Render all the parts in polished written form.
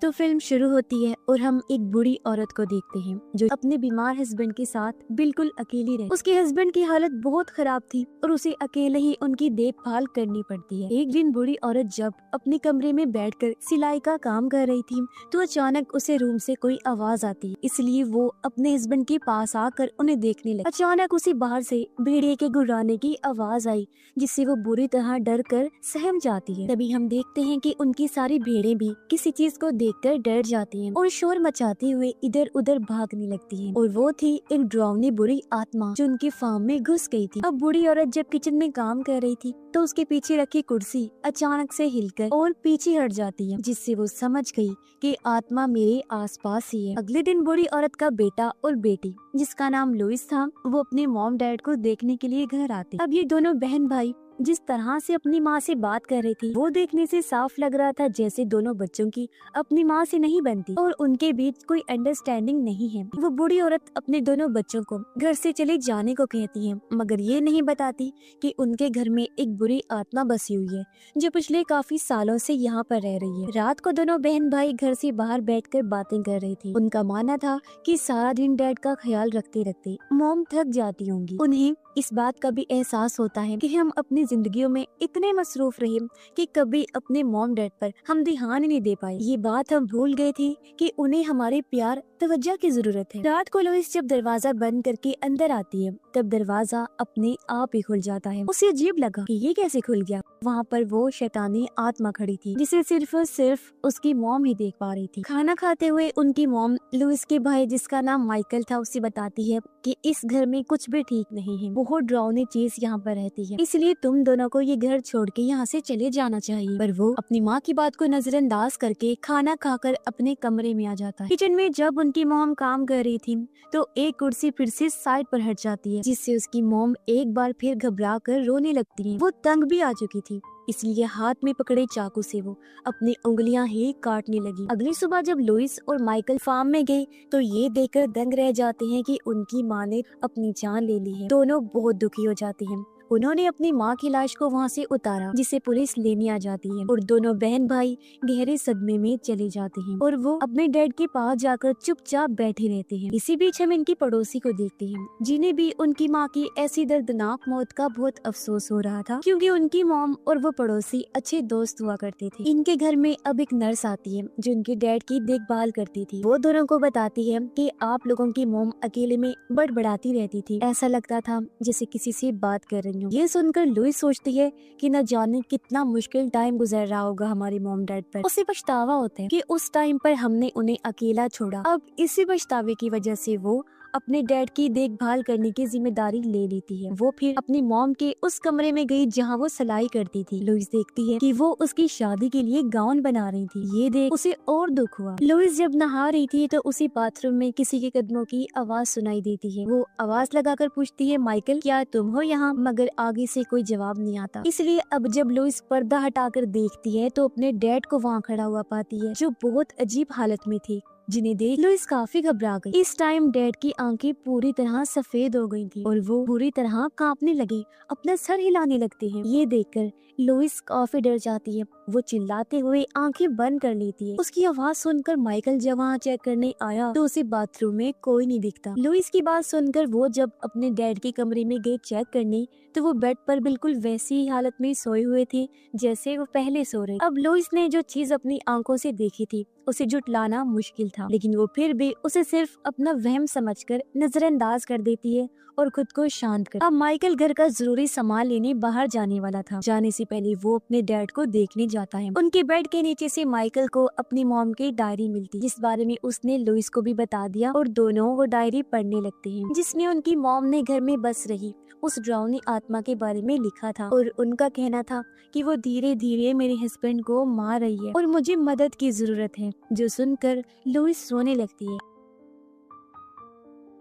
तो फिल्म शुरू होती है और हम एक बूढ़ी औरत को देखते हैं जो अपने बीमार हस्बैंड के साथ बिल्कुल अकेली रहे। उसके हस्बैंड की हालत बहुत खराब थी और उसे अकेले ही उनकी देखभाल करनी पड़ती है। एक दिन बूढ़ी औरत जब अपने कमरे में बैठकर सिलाई का काम कर रही थी तो अचानक उसे रूम से कोई आवाज आती है, इसलिए वो अपने हस्बैंड के पास आकर उन्हें देखने लगी। अचानक उसे बाहर से भेड़िए के गुर्राने की आवाज आई जिससे वो बुरी तरह डर कर सहम जाती है। तभी हम देखते हैं कि उनकी सारी भेड़ें भी किसी चीज को देखकर डर जाती हैं और शोर मचाते हुए इधर उधर भागने लगती हैं। और वो थी एक डरावनी बुरी आत्मा जो उनके फार्म में घुस गई थी। अब बूढ़ी औरत जब किचन में काम कर रही थी तो उसके पीछे रखी कुर्सी अचानक से हिलकर और पीछे हट जाती है, जिससे वो समझ गई कि आत्मा मेरे आसपास ही है। अगले दिन बूढ़ी औरत का बेटा और बेटी जिसका नाम लुइस था वो अपने मॉम डैड को देखने के लिए घर आते। अब ये दोनों बहन भाई जिस तरह से अपनी माँ से बात कर रही थी वो देखने से साफ लग रहा था जैसे दोनों बच्चों की अपनी माँ से नहीं बनती और उनके बीच कोई अंडरस्टैंडिंग नहीं है। वो बूढ़ी औरत अपने दोनों बच्चों को घर से चले जाने को कहती है, मगर ये नहीं बताती कि उनके घर में एक बुरी आत्मा बसी हुई है जो पिछले काफी सालों से यहाँ पर रह रही है। रात को दोनों बहन भाई घर से बाहर बैठकर बातें कर रही थी। उनका मानना था कि सारा दिन डैड का ख्याल रखते रखते मॉम थक जाती होंगी। उन्हें इस बात का भी एहसास होता है कि हम अपनी जिंदगियों में इतने मसरूफ रहे कि कभी अपने मॉम डैड पर हम ध्यान ही नहीं दे पाए। ये बात हम भूल गए थे कि उन्हें हमारे प्यार तवज्जो की जरूरत है। रात को लुइस जब दरवाजा बंद करके अंदर आती है तब दरवाजा अपने आप ही खुल जाता है। उसे अजीब लगा कि ये कैसे खुल गया। वहाँ पर वो शैतानी आत्मा खड़ी थी जिसे सिर्फ और सिर्फ उसकी मॉम ही देख पा रही थी। खाना खाते हुए उनकी मॉम लुइस के भाई जिसका नाम माइकल था उसे बताती है कि इस घर में कुछ भी ठीक नहीं है, बहुत डरावनी चीज यहाँ पर रहती है, इसलिए तुम दोनों को ये घर छोड़ के यहाँ से चले जाना चाहिए। पर वो अपनी माँ की बात को नजरअंदाज करके खाना खाकर अपने कमरे में आ जाता है। किचन में जब उनकी मॉम काम कर रही थी तो एक कुर्सी फिर से साइड पर हट जाती है जिससे उसकी मॉम एक बार फिर घबरा कर रोने लगती है। वो तंग भी आ चुकी थी इसलिए हाथ में पकड़े चाकू से वो अपनी उंगलियां ही काटने लगी। अगली सुबह जब लुइस और माइकल फार्म में गए तो ये देखकर दंग रह जाते हैं कि उनकी माँ ने अपनी जान ले ली है। दोनों बहुत दुखी हो जाते हैं। उन्होंने अपनी माँ की लाश को वहाँ से उतारा जिसे पुलिस लेने आ जाती है और दोनों बहन भाई गहरे सदमे में चले जाते हैं और वो अपने डैड के पास जाकर चुपचाप बैठे रहते हैं। इसी बीच हम इनकी पड़ोसी को देखते हैं जिन्हें भी उनकी माँ की ऐसी दर्दनाक मौत का बहुत अफसोस हो रहा था क्योंकि उनकी मॉम और वो पड़ोसी अच्छे दोस्त हुआ करते थे। इनके घर में अब एक नर्स आती है जो उनके डैड की देखभाल करती थी। वो दोनों को बताती है कि आप लोगों की मॉम अकेले में बड़बड़ाती रहती थी, ऐसा लगता था जैसे किसी से बात कर रही। ये सुनकर लुइस सोचती है कि न जाने कितना मुश्किल टाइम गुजर रहा होगा हमारी मॉम डैड पर। उसे पछतावा होता है कि उस टाइम पर हमने उन्हें अकेला छोड़ा। अब इसी पछतावे की वजह से वो अपने डैड की देखभाल करने की जिम्मेदारी ले लेती है। वो फिर अपनी मॉम के उस कमरे में गई जहाँ वो सिलाई करती थी। लुइस देखती है कि वो उसकी शादी के लिए गाउन बना रही थी। ये देख उसे और दुख हुआ। लुइस जब नहा रही थी तो उसे बाथरूम में किसी के कदमों की आवाज सुनाई देती है। वो आवाज लगाकर पूछती है, माइकल क्या तुम हो यहाँ? मगर आगे से कोई जवाब नहीं आता। इसलिए अब जब लुइस पर्दा हटाकर देखती है तो अपने डैड को वहाँ खड़ा हुआ पाती है जो बहुत अजीब हालत में थे, जिन्हें देख लुइस काफी घबरा गई। इस टाइम डैड की आंखें पूरी तरह सफेद हो गई थी और वो बुरी तरह कांपने लगे, अपना सर हिलाने लगते हैं। ये देखकर लुइस काफी डर जाती है। वो चिल्लाते हुए आंखें बंद कर लेती है। उसकी आवाज सुनकर माइकल जब वहाँ चेक करने आया तो उसे बाथरूम में कोई नहीं दिखता। लुइस की बात सुनकर वो जब अपने डैड के कमरे में गए चेक करने तो वो बेड पर बिल्कुल वैसी ही हालत में सोए हुए थे जैसे वो पहले सो रहे। अब लुइस ने जो चीज अपनी आंखों से देखी थी उसे जुटलाना मुश्किल था, लेकिन वो फिर भी उसे सिर्फ अपना वहम समझकर नजरअंदाज कर देती है और खुद को शांत कर। अब माइकल घर का जरूरी सामान लेने बाहर जाने वाला था। जाने से पहले वो अपने डैड को देखने जाता है। उनके बेड के नीचे से माइकल को अपनी मॉम की डायरी मिलती जिस बारे में उसने लुइस को भी बता दिया और दोनों वो डायरी पढ़ने लगते हैं जिसमें उनकी मॉम ने घर में बस रही उस डरावनी आत्मा के बारे में लिखा था और उनका कहना था कि वो धीरे धीरे मेरे हस्बैंड को मार रही है और मुझे मदद की जरूरत है। जो सुनकर लुइस रोने लगती है।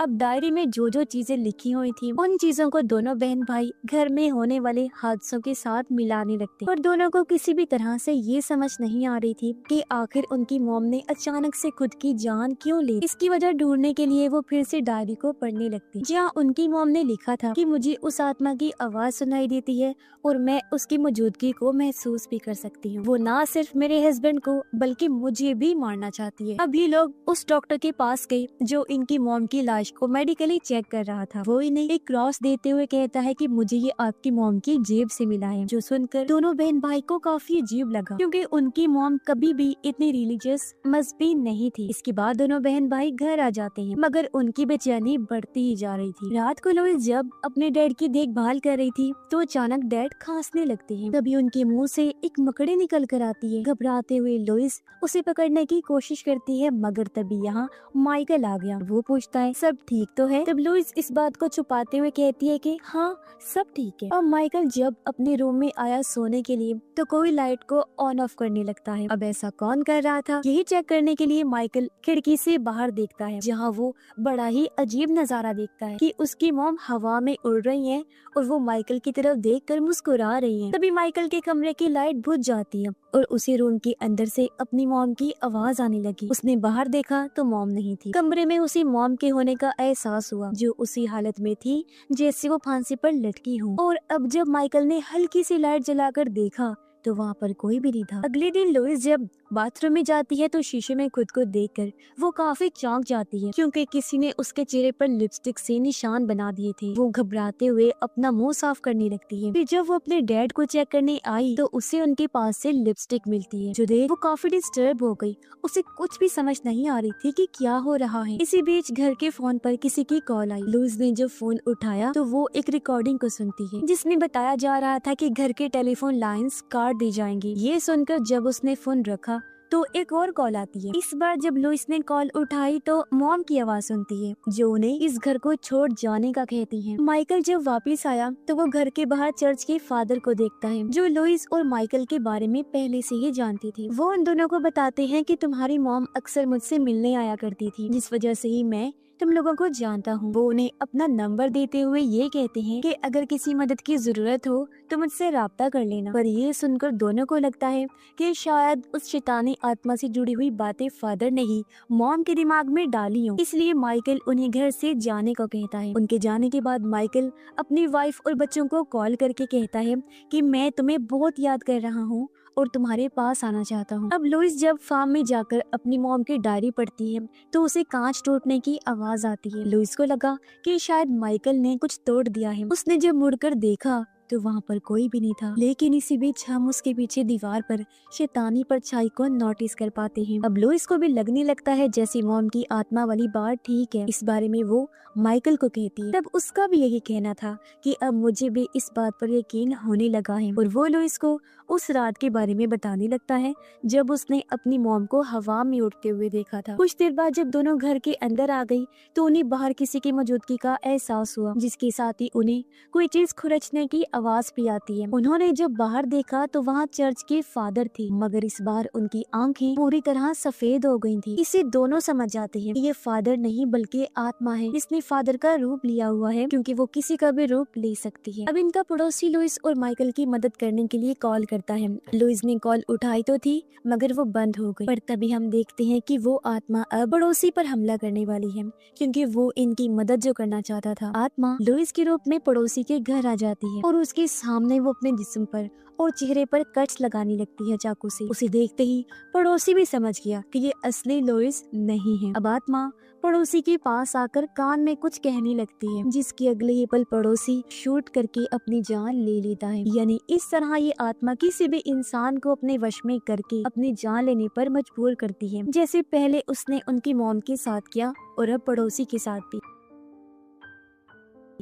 अब डायरी में जो जो चीजें लिखी हुई थी उन चीजों को दोनों बहन भाई घर में होने वाले हादसों के साथ मिलाने लगते, और दोनों को किसी भी तरह से ये समझ नहीं आ रही थी कि आखिर उनकी मॉम ने अचानक से खुद की जान क्यों ली। इसकी वजह ढूंढने के लिए वो फिर से डायरी को पढ़ने लगती, जहाँ उनकी मॉम ने लिखा था कि मुझे उस आत्मा की आवाज सुनाई देती है और मैं उसकी मौजूदगी को महसूस भी कर सकती हूँ। वो ना सिर्फ मेरे हस्बैंड को बल्कि मुझे भी मारना चाहती है। अभी लोग उस डॉक्टर के पास गए जो इनकी मॉम की लाश को मेडिकली चेक कर रहा था। वो इन्हें एक क्रॉस देते हुए कहता है कि मुझे ये आपकी मॉम की जेब से मिला है, जो सुनकर दोनों बहन भाई को काफी अजीब लगा क्योंकि उनकी मॉम कभी भी इतनी रिलीजियस मजहबी नहीं थी। इसके बाद दोनों बहन भाई घर आ जाते हैं, मगर उनकी बेचैनी बढ़ती ही जा रही थी। रात को लुइस जब अपने डैड की देखभाल कर रही थी तो अचानक डैड खांसने लगते हैं। तभी उनके मुंह से एक मकड़ी निकल कर आती है। घबराते हुए लुइस उसे पकड़ने की कोशिश करती है, मगर तभी यहाँ माइकल आ गया। वो पूछता है सब ठीक तो है। तब लुइस इस बात को छुपाते हुए कहती है कि हाँ सब ठीक है। और माइकल जब अपने रूम में आया सोने के लिए तो कोई लाइट को ऑन ऑफ करने लगता है। अब ऐसा कौन कर रहा था यही चेक करने के लिए माइकल खिड़की से बाहर देखता है, जहाँ वो बड़ा ही अजीब नजारा देखता है कि उसकी मॉम हवा में उड़ रही है और वो माइकल की तरफ देखकर मुस्कुरा रही है। तभी माइकल के कमरे की लाइट बुझ जाती है और उसी रूम के अंदर से अपनी मॉम की आवाज आने लगी। उसने बाहर देखा तो मॉम नहीं थी। कमरे में उसी मॉम के होने का एहसास हुआ जो उसी हालत में थी जैसे वो फांसी पर लटकी हो। और अब जब माइकल ने हल्की सी लाइट जलाकर देखा तो वहाँ पर कोई भी नहीं था। अगले दिन लुइस जब बाथरूम में जाती है तो शीशे में खुद को देखकर वो काफी चौंक जाती है क्योंकि किसी ने उसके चेहरे पर लिपस्टिक से निशान बना दिए थे। वो घबराते हुए अपना मुंह साफ करने लगती है। फिर जब वो अपने डैड को चेक करने आई तो उसे उनके पास से लिपस्टिक मिलती है, जो देख वो काफी डिस्टर्ब हो गई। उसे कुछ भी समझ नहीं आ रही थी कि क्या हो रहा है। इसी बीच घर के फोन पर किसी की कॉल आई। लुइस ने जब फोन उठाया तो वो एक रिकॉर्डिंग को सुनती है जिसमें बताया जा रहा था कि घर के टेलीफोन लाइंस काट दी जाएंगी। ये सुनकर जब उसने फोन रखा तो एक और कॉल आती है। इस बार जब लुइस ने कॉल उठाई तो मॉम की आवाज सुनती है जो उन्हें इस घर को छोड़ जाने का कहती है। माइकल जब वापस आया तो वो घर के बाहर चर्च के फादर को देखता है जो लुइस और माइकल के बारे में पहले से ही जानती थी। वो उन दोनों को बताते हैं कि तुम्हारी मॉम अक्सर मुझसे मिलने आया करती थी, जिस वजह से ही मैं तुम लोगों को जानता हूँ। वो उन्हें अपना नंबर देते हुए ये कहते हैं कि अगर किसी मदद की जरूरत हो तो मुझसे राब्ता कर लेना। पर ये सुनकर दोनों को लगता है कि शायद उस शैतानी आत्मा से जुड़ी हुई बातें फादर ने ही मॉम के दिमाग में डाली हो, इसलिए माइकल उन्हें घर से जाने को कहता है। उनके जाने के बाद माइकल अपनी वाइफ और बच्चों को कॉल करके कहता है कि मैं तुम्हें बहुत याद कर रहा हूँ और तुम्हारे पास आना चाहता हूँ। अब लुइस जब फार्म में जाकर अपनी मॉम की डायरी पढ़ती है तो उसे कांच टूटने की आवाज आती है। लुइस को लगा कि शायद माइकल ने कुछ तोड़ दिया है। उसने जब मुड़कर देखा तो वहाँ पर कोई भी नहीं था, लेकिन इसी बीच हम उसके पीछे दीवार पर शैतानी परछाई को नोटिस कर पाते हैं। अब लुइस को भी लगने लगता है जैसी मॉम की आत्मा वाली बात ठीक है। इस बारे में वो माइकल को कहती है। तब उसका भी यही कहना था कि अब मुझे भी इस बात पर यकीन होने लगा है, और वो लुइस को उस रात के बारे में बताने लगता है जब उसने अपनी मॉम को हवा में उड़ते हुए देखा था। कुछ देर बाद जब दोनों घर के अंदर आ गई तो उन्हें बाहर किसी की मौजूदगी का एहसास हुआ, जिसके साथ ही उन्हें कोई चीज खुरचने की आवाज भी आती है। उन्होंने जब बाहर देखा तो वहाँ चर्च के फादर थे, मगर इस बार उनकी आंखें पूरी तरह सफेद हो गई थी। इसे दोनों समझ जाते हैं कि ये फादर नहीं बल्कि आत्मा है जिसने फादर का रूप लिया हुआ है, क्योंकि वो किसी का भी रूप ले सकती है। अब इनका पड़ोसी लुइस और माइकल की मदद करने के लिए कॉल करता है। लुइस ने कॉल उठाई तो थी मगर वो बंद हो गई। पर तभी हम देखते हैं कि वो आत्मा अब पड़ोसी पर हमला करने वाली है, क्योंकि वो इनकी मदद जो करना चाहता था। आत्मा लुइस के रूप में पड़ोसी के घर आ जाती है और उसके सामने वो अपने जिस्म पर और चेहरे पर कट्स लगाने लगती है चाकू से। उसे देखते ही पड़ोसी भी समझ गया कि ये असली लुइस नहीं है। अब आत्मा पड़ोसी के पास आकर कान में कुछ कहने लगती है, जिसके अगले ही पल पड़ोसी शूट करके अपनी जान ले लेता है। यानी इस तरह ये आत्मा किसी भी इंसान को अपने वश में करके अपनी जान लेने पर मजबूर करती है, जैसे पहले उसने उनकी मॉम के साथ किया और अब पड़ोसी के साथ भी।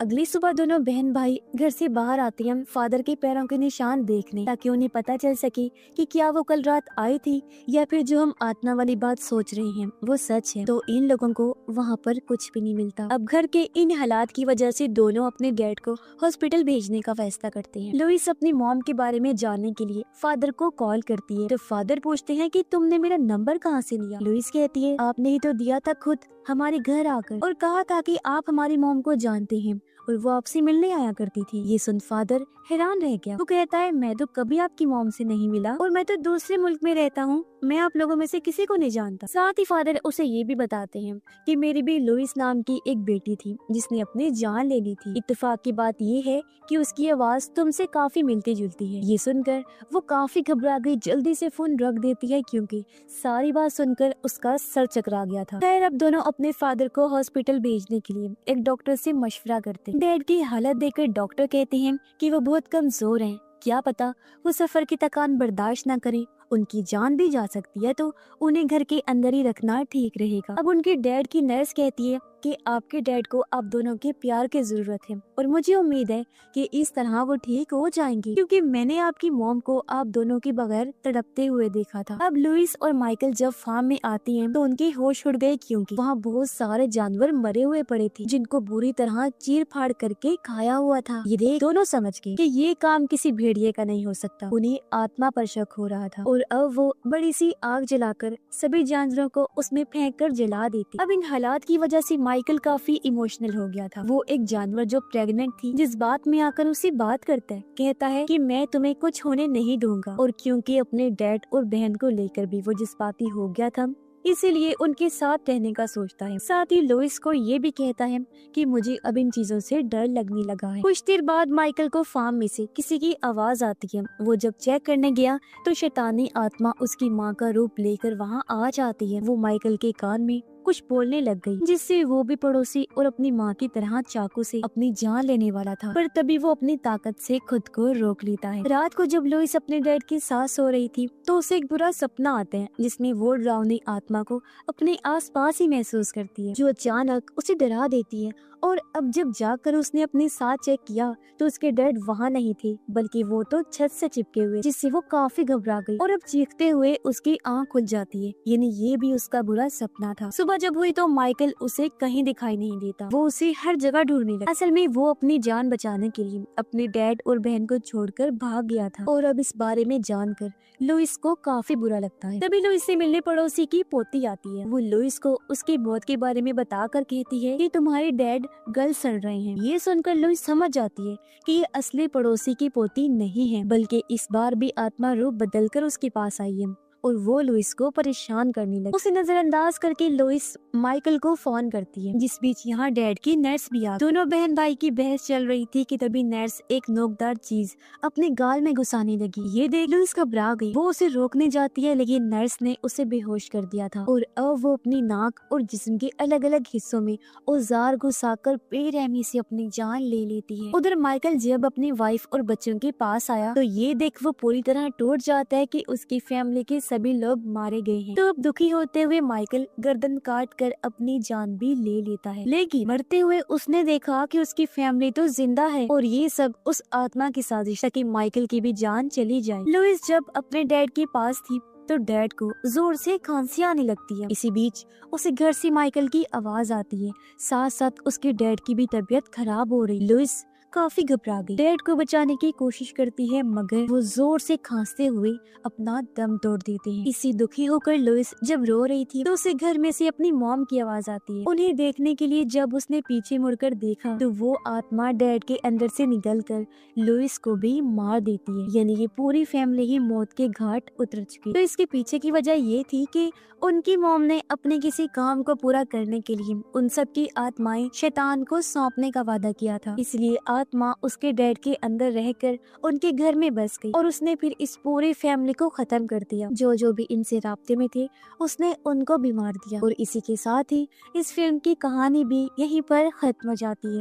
अगली सुबह दोनों बहन भाई घर से बाहर आते हैं फादर के पैरों के निशान देखने, ताकि उन्हें पता चल सके कि क्या वो कल रात आई थी या फिर जो हम आत्मा वाली बात सोच रहे हैं वो सच है। तो इन लोगों को वहाँ पर कुछ भी नहीं मिलता। अब घर के इन हालात की वजह से दोनों अपने डैड को हॉस्पिटल भेजने का फैसला करते हैं। लुइस अपनी मॉम के बारे में जानने के लिए फादर को कॉल करती है, तो फादर पूछते हैं कि तुमने मेरा नंबर कहाँ से लिया। लुइस कहती है आपने ही तो दिया था खुद हमारे घर आकर, और कहा था कि आप हमारी मॉम को जानते हैं और वो आपसे मिलने आया करती थी। ये सुन फादर हैरान रह गया। वो कहता है मैं तो कभी आपकी मॉम से नहीं मिला और मैं तो दूसरे मुल्क में रहता हूँ, मैं आप लोगों में से किसी को नहीं जानता। साथ ही फादर उसे ये भी बताते हैं कि मेरी भी लुइस नाम की एक बेटी थी जिसने अपनी जान ले ली थी। इत्तेफाक की बात ये है कि उसकी आवाज तुमसे काफी मिलती जुलती है। ये सुनकर वो काफी घबरा गई, जल्दी से फोन रख देती है क्योंकि सारी बात सुनकर उसका सर चकरा गया था। खैर अब दोनों अपने फादर को हॉस्पिटल भेजने के लिए एक डॉक्टर से मशवरा करते हैं। डैड की हालत देखकर डॉक्टर कहते हैं कि वो बहुत कमजोर हैं, क्या पता वो सफर की थकान बर्दाश्त न करें, उनकी जान भी जा सकती है, तो उन्हें घर के अंदर ही रखना ठीक रहेगा। अब उनके डैड की नर्स कहती है कि आपके डैड को आप दोनों के प्यार की जरूरत है और मुझे उम्मीद है कि इस तरह वो ठीक हो जाएंगे, क्योंकि मैंने आपकी मॉम को आप दोनों के बगैर तड़पते हुए देखा था। अब लुइस और माइकल जब फार्म में आती हैं तो उनके होश उड़ गए, क्योंकि वहाँ बहुत सारे जानवर मरे हुए पड़े थे जिनको बुरी तरह चीर फाड़ करके खाया हुआ था। ये देख दोनों समझ गए कि ये काम किसी भेड़िए का नहीं हो सकता। उन्हें आत्मा पर शक हो रहा था और अब वो बड़ी सी आग जलाकर सभी जानवरों को उसमें फेंक कर जला देती। अब इन हालात की वजह से माइकल काफी इमोशनल हो गया था। वो एक जानवर जो प्रेग्नेंट थी जिस बात में आकर उसे बात करता है, कहता है कि मैं तुम्हें कुछ होने नहीं दूंगा, और क्योंकि अपने डैड और बहन को लेकर भी वो जज्बाती हो गया था इसीलिए उनके साथ रहने का सोचता है। साथ ही लुइस को ये भी कहता है कि मुझे अब इन चीजों से डर लगने लगा है। कुछ देर बाद माइकल को फार्म में से किसी की आवाज आती है। वो जब चेक करने गया तो शैतानी आत्मा उसकी माँ का रूप लेकर वहाँ आ जाती है। वो माइकल के कान में कुछ बोलने लग गई, जिससे वो भी पड़ोसी और अपनी माँ की तरह चाकू से अपनी जान लेने वाला था, पर तभी वो अपनी ताकत से खुद को रोक लेता है। रात को जब लुइस अपने डैड के साथ सो रही थी तो उसे एक बुरा सपना आता है जिसमें वो डरावनी आत्मा को अपने आसपास ही महसूस करती है, जो अचानक उसे डरा देती है। और अब जब जाकर उसने अपने साथ चेक किया तो उसके डैड वहाँ नहीं थे, बल्कि वो तो छत से चिपके हुए, जिससे वो काफी घबरा गई और अब चीखते हुए उसकी आंख खुल जाती है, यानी ये भी उसका बुरा सपना था। सुबह जब हुई तो माइकल उसे कहीं दिखाई नहीं देता। वो उसे हर जगह ढूंढने लगा। असल में वो अपनी जान बचाने के लिए अपने डैड और बहन को छोड़कर भाग गया था, और अब इस बारे में जानकर लुइस को काफी बुरा लगता है। तभी लुइस से मिलने पड़ोसी की पोती आती है। वो लुइस को उसकी मौत के बारे में बताकर कहती है कि तुम्हारे डैड गल सड़ रहे हैं। ये सुनकर लुइस समझ जाती है कि ये असली पड़ोसी की पोती नहीं है, बल्कि इस बार भी आत्मा रूप बदलकर उसके पास आई है और वो लुइस को परेशान करने लगी। उसे नजरअंदाज करके लुइस माइकल को फोन करती है। जिस बीच यहाँ डैड की नर्स भी आ गई। दोनों बहन भाई की बहस चल रही थी कि तभी नर्स एक नोकदार चीज अपने गाल में घुसाने लगी। ये देख लुइस घबरा गई। वो उसे रोकने जाती है, लेकिन नर्स ने उसे बेहोश कर दिया था और अब वो अपनी नाक और जिस्म के अलग अलग हिस्सों में औजार घुसाकर बेरहमी से अपनी जान ले लेती है। उधर माइकल जब अपनी वाइफ और बच्चों के पास आया तो ये देख वो पूरी तरह टूट जाता है कि उसकी फैमिली के सभी लोग मारे गए हैं। तो अब दुखी होते हुए माइकल गर्दन काट कर अपनी जान भी ले लेता है, लेकिन मरते हुए उसने देखा कि उसकी फैमिली तो जिंदा है और ये सब उस आत्मा की साजिश है कि माइकल की भी जान चली जाए। लुइस जब अपने डैड के पास थी तो डैड को जोर से खांसी आने लगती है। इसी बीच उसे घर से माइकल की आवाज आती है, साथ साथ उसके डैड की भी तबीयत खराब हो रही। लुइस काफी घबरा गई, डैड को बचाने की कोशिश करती है, मगर वो जोर से खांसते हुए अपना दम तोड़ देते हैं। इसी दुखी होकर लुइस जब रो रही थी तो उसे घर में से अपनी मॉम की आवाज आती है। उन्हें देखने के लिए जब उसने पीछे मुड़कर देखा तो वो आत्मा डैड के अंदर से निकलकर लुइस को भी मार देती है, यानी ये पूरी फैमिली ही मौत के घाट उतर चुकी। तो इसके पीछे की वजह ये थी कि उनकी मॉम ने अपने किसी काम को पूरा करने के लिए उन सब की आत्माएं शैतान को सौंपने का वादा किया था, इसलिए आत्मा उसके डैड के अंदर रहकर उनके घर में बस गई और उसने फिर इस पूरी फैमिली को खत्म कर दिया। जो भी इनसे राब्ते में थे उसने उनको भी मार दिया। और इसी के साथ ही इस फिल्म की कहानी भी यहीं पर खत्म हो जाती है।